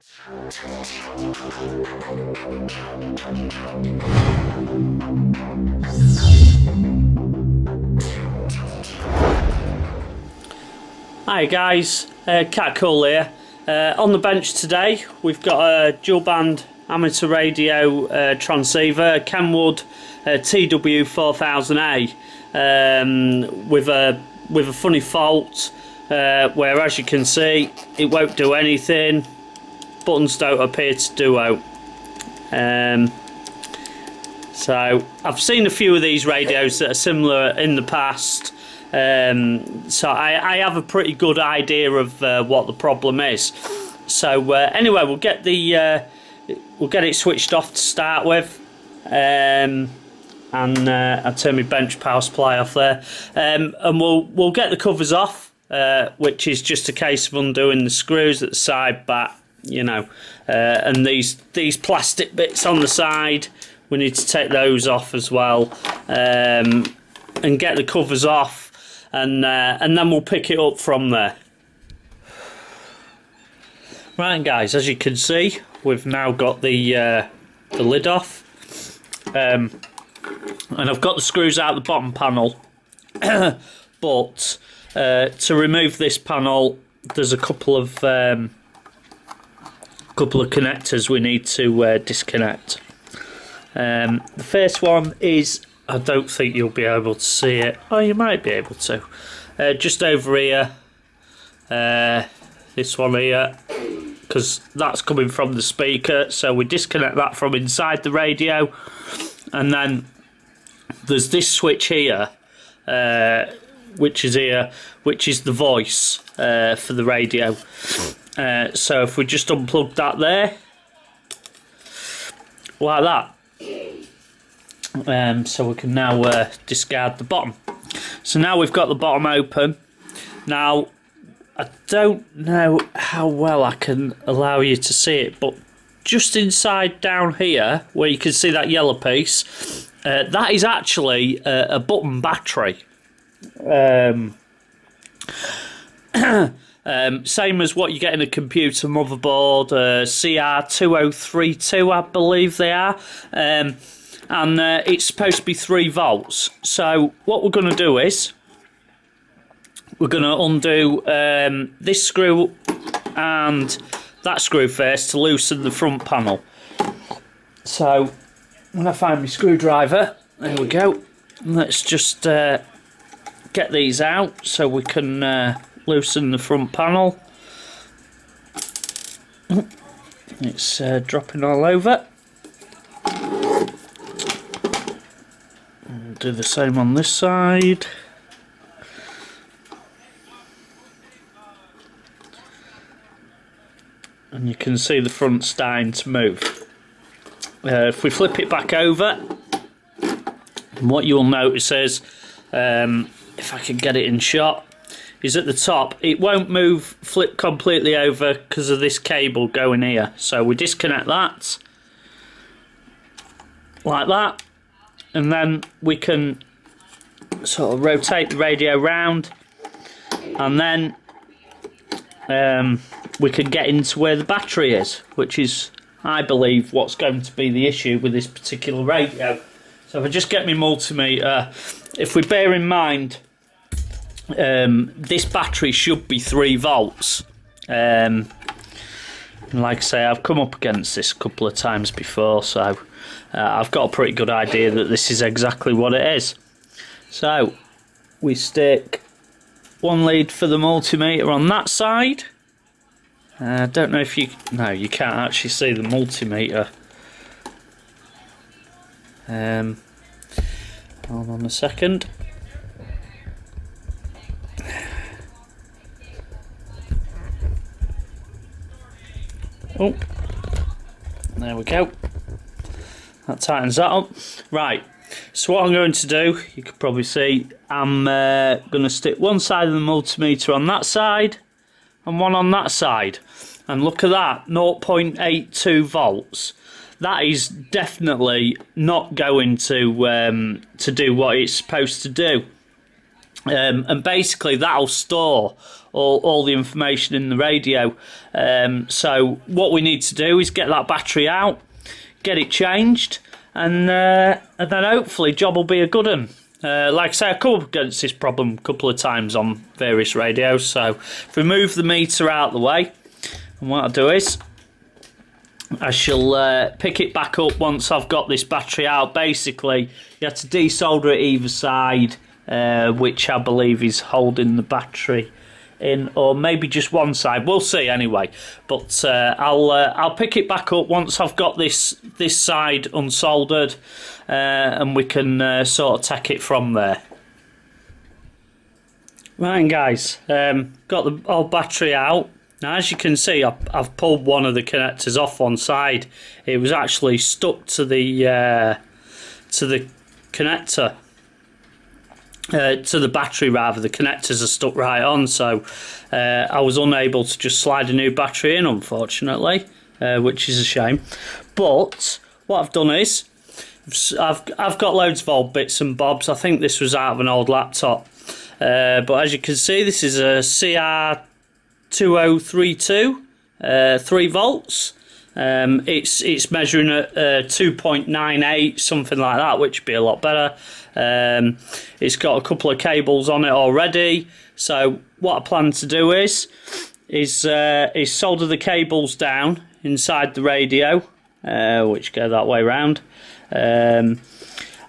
Hi guys, Cat Cool here. On the bench today we've got a dual band amateur radio transceiver, Kenwood Tw 4000A, with a funny fault where, as you can see, it won't do anything. Buttons don't appear to do out. So I've seen a few of these radios that are similar in the past. So I have a pretty good idea of what the problem is. So anyway, we'll get it switched off to start with, and I'll turn my bench power supply off there, and we'll get the covers off, which is just a case of undoing the screws at the side back, you know, and these plastic bits on the side, we need to take those off as well, and get the covers off. And then we'll pick it up from there. Right, guys, as you can see, we've now got the lid off, and I've got the screws out of the bottom panel. But to remove this panel, there's a couple of connectors we need to disconnect. The first one is, I don't think you'll be able to see it. Oh, you might be able to. Just over here. This one here. Because that's coming from the speaker. So we disconnect that from inside the radio. And then there's this switch here. Which is here. Which is the voice for the radio. So if we just unplug that there. Like that. So we can now discard the bottom. So now we've got the bottom open. Now I don't know how well I can allow you to see it, but just inside down here where you can see that yellow piece, that is actually a button battery. Same as what you get in a computer motherboard, CR2032 I believe they are. And it's supposed to be 3 volts. So what we're going to do is we're going to undo this screw and that screw first to loosen the front panel. So when I find my screwdriver, there we go. Let's just get these out so we can loosen the front panel. It's dropping all over. Do the same on this side. And you can see the front starting to move. If we flip it back over, what you'll notice is, if I can get it in shot, is at the top it won't flip completely over because of this cable going here. So we disconnect that like that. And then we can sort of rotate the radio round, and then we can get into where the battery is, which is, I believe, what's going to be the issue with this particular radio. So if I just get my multimeter, if we bear in mind this battery should be 3 volts. And like I say, I've come up against this a couple of times before, so I've got a pretty good idea that this is exactly what it is. So we stick one lead for the multimeter on that side. I don't know if you can't actually see the multimeter. Hold on a second. Oh, there we go. That tightens that up. Right, so what I'm going to do, you can probably see, I'm going to stick one side of the multimeter on that side and one on that side. And look at that, 0.82 volts. That is definitely not going to do what it's supposed to do. and basically that'll store all the information in the radio. So what we need to do is get that battery out, get it changed, and then hopefully job will be a good one. Like I say, I come up against this problem a couple of times on various radios. So if we move the meter out of the way, and what I'll do is I shall pick it back up once I've got this battery out. Basically, you have to desolder it either side, which I believe is holding the battery in, or maybe just one side. We'll see anyway. But I'll pick it back up once I've got this side unsoldered, and we can sort of take it from there. Right, guys, got the old battery out. Now, as you can see, I've pulled one of the connectors off one side. It was actually stuck to the connector, to the battery rather. The connectors are stuck right on, so I was unable to just slide a new battery in, unfortunately, which is a shame. But what I've done is I've got loads of old bits and bobs. I think this was out of an old laptop, but as you can see, this is a CR2032, 3 volts. It's measuring at 2.98, something like that, which would be a lot better. It's got a couple of cables on it already. So what I plan to do is solder the cables down inside the radio, which go that way round, and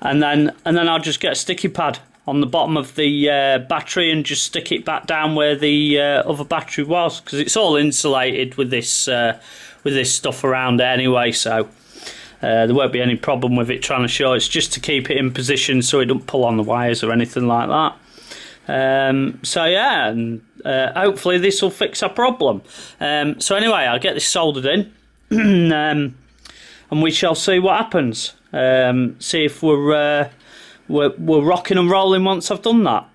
then I'll just get a sticky pad on the bottom of the battery and just stick it back down where the other battery was, because it's all insulated with this stuff around it anyway, so there won't be any problem with it trying to show. It's just to keep it in position so it don't pull on the wires or anything like that. So yeah, and hopefully this will fix our problem. So anyway, I'll get this soldered in, and we shall see what happens. See if we're rocking and rolling once I've done that.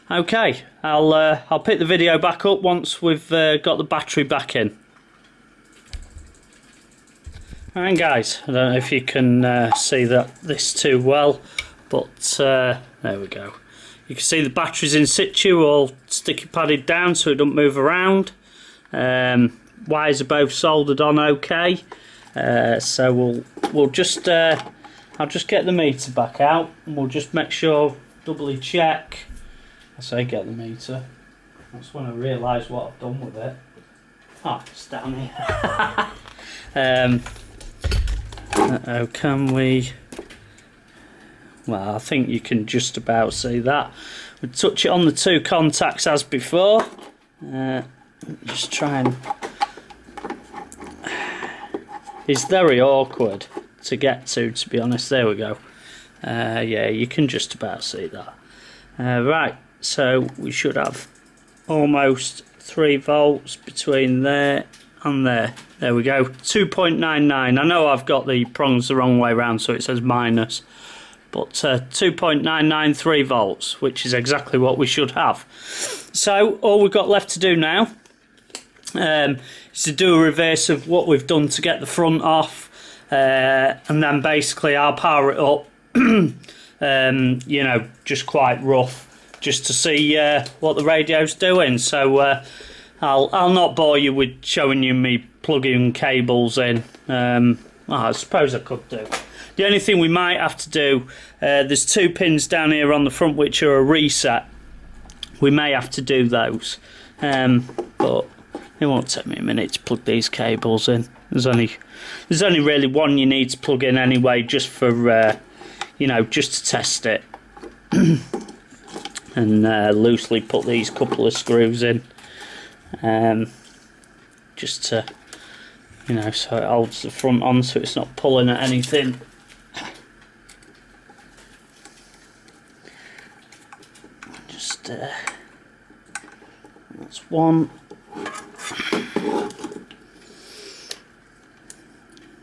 Okay, I'll pick the video back up once we've got the battery back in. Alright guys, I don't know if you can see this too well, but there we go. You can see the battery's in situ, all sticky padded down so it doesn't move around. Wires are both soldered on okay. So we'll just I'll just get the meter back out, and we'll just make sure, doubly check. I say get the meter. That's when I realise what I've done with it. Oh, it's down here. Can we? Well, I think you can just about see that. We touch it on the 2 contacts as before. Just try and. It's very awkward to get to be honest. There we go. Yeah, you can just about see that. Right, so we should have almost 3 volts between there and there. There we go, 2.99. I know I've got the prongs the wrong way around, so it says minus, but 2.993 volts, which is exactly what we should have. So all we've got left to do now is to do a reverse of what we've done to get the front off, and then basically I'll power it up, you know, just quite rough, just to see what the radio's doing. So I'll not bore you with showing you me plugging cables in. I suppose I could do. The only thing we might have to do, there's 2 pins down here on the front which are a reset. We may have to do those, but it won't take me a minute to plug these cables in. There's only really one you need to plug in anyway, just for you know, just to test it, and loosely put these couple of screws in, just to, you know, so it holds the front on so it's not pulling at anything. Just that's one.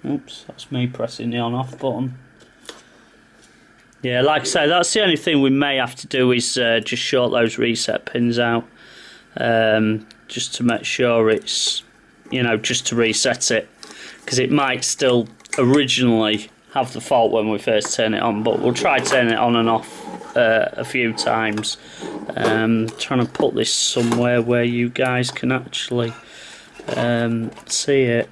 Oops, that's me pressing the on off button. Yeah, like I say, that's the only thing we may have to do is just short those reset pins out, just to make sure it's, you know, just to reset it, because it might still originally have the fault when we first turn it on, but we'll try turning it on and off a few times. Trying to put this somewhere where you guys can actually see it.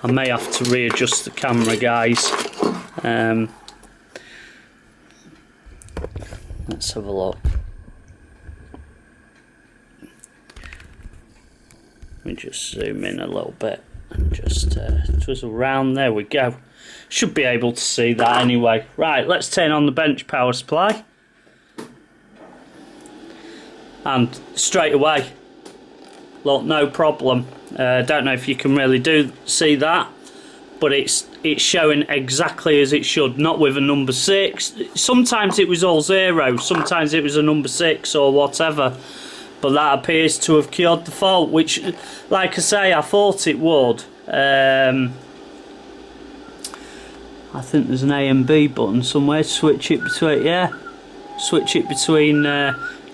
I may have to readjust the camera, guys. Let's have a look. Let me just zoom in a little bit and just twizzle around. There we go. Should be able to see that anyway. Right, let's turn on the bench power supply. And straight away, look, no problem. Don't know if you can really see that, but it's showing exactly as it should, not with a number 6. Sometimes it was all 0, sometimes it was a number 6 or whatever, but that appears to have cured the fault, which, like I say, I thought it would. I think there's an A and B button somewhere. Switch it between, yeah, switch it between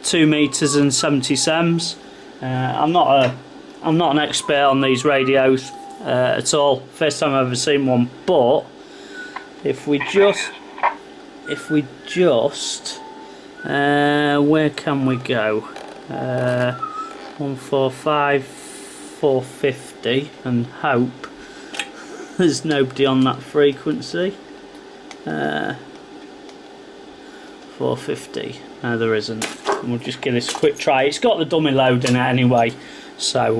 2 meters and 70 sems. I'm not an expert on these radios at all. First time I've ever seen one. But if we just, where can we go? 145, 450, and hope there's nobody on that frequency. 450. No, there isn't. And we'll just give this a quick try. It's got the dummy load in it anyway, so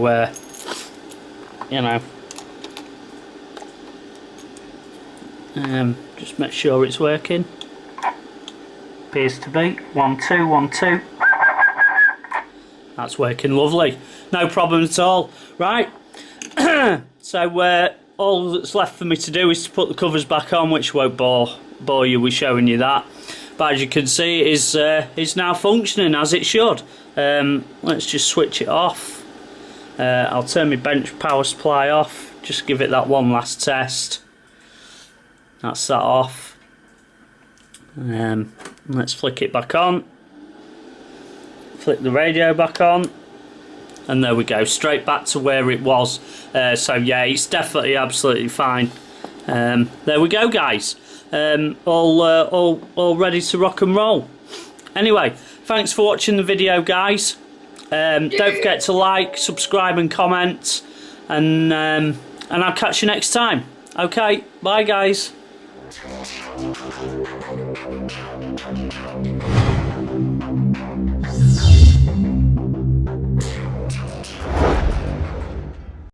you know, just make sure it's working. Appears to be 1 2 1 2. That's working lovely. No problem at all. Right. So all that's left for me to do is to put the covers back on, which won't bore you with showing you that. But as you can see, it is now functioning as it should. Let's just switch it off. I'll turn my bench power supply off. Just give it that one last test. That's that off. Let's flick it back on. Flick the radio back on. And there we go, straight back to where it was. So yeah, it's definitely absolutely fine. There we go, guys. All ready to rock and roll. Anyway, thanks for watching the video, guys. Don't forget to like, subscribe and comment, and I'll catch you next time. Okay, bye guys.